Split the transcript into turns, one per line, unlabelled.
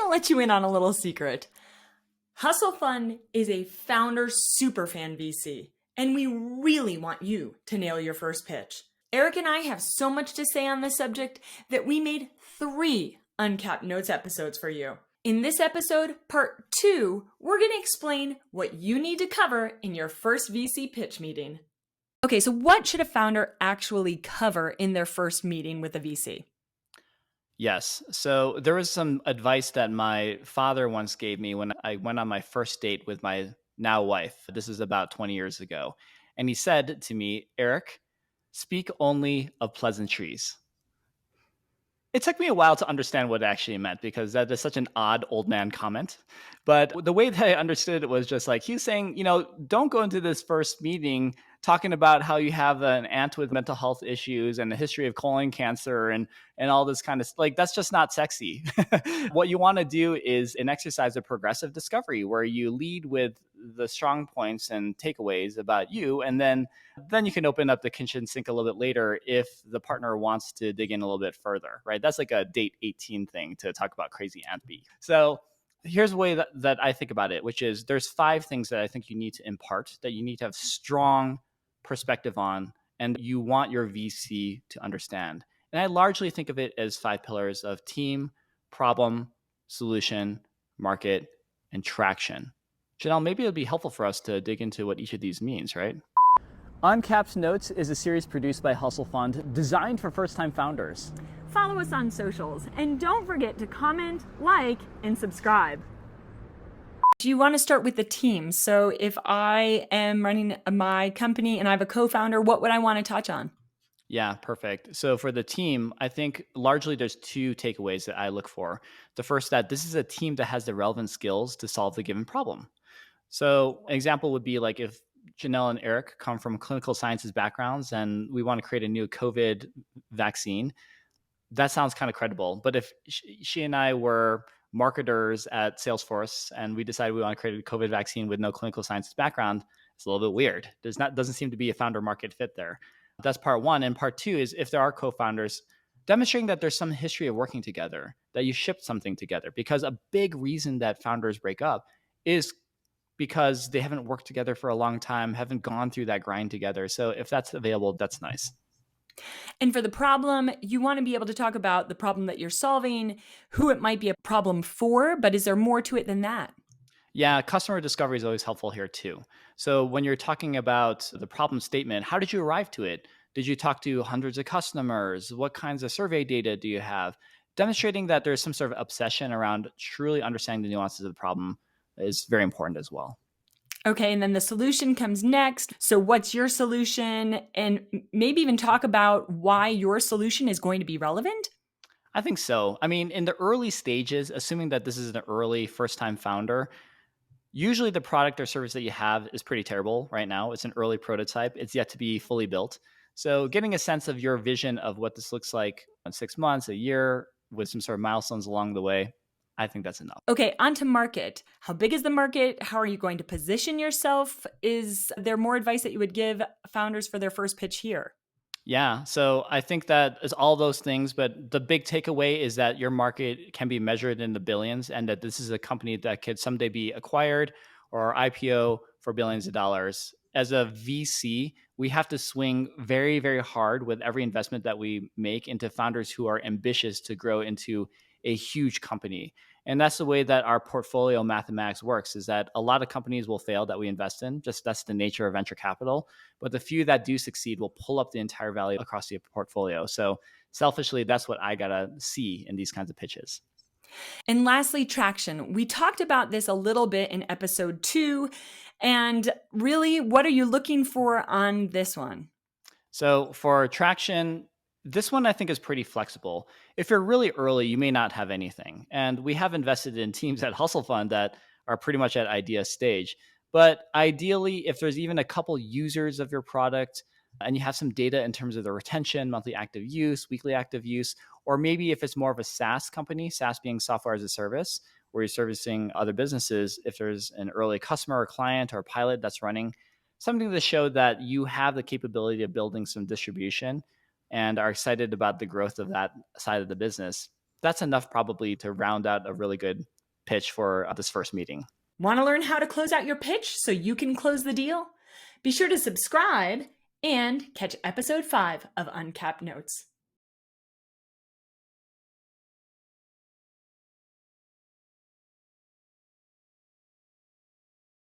going to let you in on a little secret. Hustle Fund is a founder superfan VC, and we really want you to nail your first pitch. Eric and I have so much to say on this subject that we made 3 Uncapped Notes episodes for you. In this episode, part 2, we're going to explain what you need to cover in your first VC pitch meeting. Okay, so what should a founder actually cover in their first meeting with a VC?
Yes. So there was some advice that my father once gave me when I went on my first date with my now wife. This is about 20 years ago. And he said to me, Eric, speak only of pleasantries. It took me a while to understand what it actually meant because that is such an odd old man comment. But the way that I understood it was just like he's saying, don't go into this first meeting talking about how you have an aunt with mental health issues and a history of colon cancer and all this kind of like that's just not sexy. What you want to do is an exercise of progressive discovery where you lead with the strong points and takeaways about you, and then you can open up the kitchen sink a little bit later if the partner wants to dig in a little bit further, right? That's like a date 18 thing to talk about crazy Aunt B. So here's the way that I think about it, which is there's 5 things that I think you need to impart, that you need to have strong perspective on, and you want your VC to understand. And I largely think of it as 5 pillars of team, problem, solution, market, and traction. Janelle, maybe it would be helpful for us to dig into what each of these means, right? Uncapped Notes is a series produced by Hustle Fund designed for first-time founders.
Follow us on socials and don't forget to comment, like, and subscribe. Do you want to start with the team? So if I am running my company and I have a co-founder, what would I want to touch on?
Yeah, perfect. So for the team, I think largely there's 2 takeaways that I look for. The first, that this is a team that has the relevant skills to solve the given problem. So an example would be like if Janelle and Eric come from clinical sciences backgrounds and we want to create a new COVID vaccine, that sounds kind of credible. But if she and I were marketers at Salesforce and we decided we want to create a COVID vaccine with no clinical sciences background, it's a little bit weird. Doesn't seem to be a founder market fit there. That's part 1. And part 2 is if there are co-founders, demonstrating that there's some history of working together, that you shipped something together. Because a big reason that founders break up is because they haven't worked together for a long time, haven't gone through that grind together. So if that's available, that's nice.
And for the problem, you want to be able to talk about the problem that you're solving, who it might be a problem for, but is there more to it than that?
Yeah, customer discovery is always helpful here too. So when you're talking about the problem statement, how did you arrive to it? Did you talk to hundreds of customers? What kinds of survey data do you have? Demonstrating that there's some sort of obsession around truly understanding the nuances of the problem is very important as well.
Okay, and then the solution comes next. So what's your solution? And maybe even talk about why your solution is going to be relevant?
I think so. I mean, in the early stages, assuming that this is an early first-time founder, usually the product or service that you have is pretty terrible right now. It's an early prototype. It's yet to be fully built. So getting a sense of your vision of what this looks like in 6 months, a year, with some sort of milestones along the way, I think that's enough.
Okay, on to market. How big is the market? How are you going to position yourself? Is there more advice that you would give founders for their first pitch here?
Yeah, so I think that is all those things, but the big takeaway is that your market can be measured in the billions and that this is a company that could someday be acquired or IPO for billions of dollars. As a VC, we have to swing very, very hard with every investment that we make into founders who are ambitious to grow into a huge company. And that's the way that our portfolio mathematics works, is that a lot of companies will fail that we invest in. Just that's the nature of venture capital. But the few that do succeed will pull up the entire value across the portfolio. So selfishly, that's what I got to see in these kinds of pitches.
And lastly, traction. We talked about this a little bit in episode 2. And really, what are you looking for on this one?
So for traction, this one I think is pretty flexible. If you're really early, you may not have anything. And we have invested in teams at Hustle Fund that are pretty much at idea stage. But ideally, if there's even a couple users of your product and you have some data in terms of the retention, monthly active use, weekly active use, or maybe if it's more of a SaaS company, SaaS being software as a service, where you're servicing other businesses, if there's an early customer or client or pilot that's running, something to show that you have the capability of building some distribution and are excited about the growth of that side of the business, that's enough probably to round out a really good pitch for this first meeting.
Want to learn how to close out your pitch so you can close the deal? Be sure to subscribe and catch episode 5 of Uncapped Notes.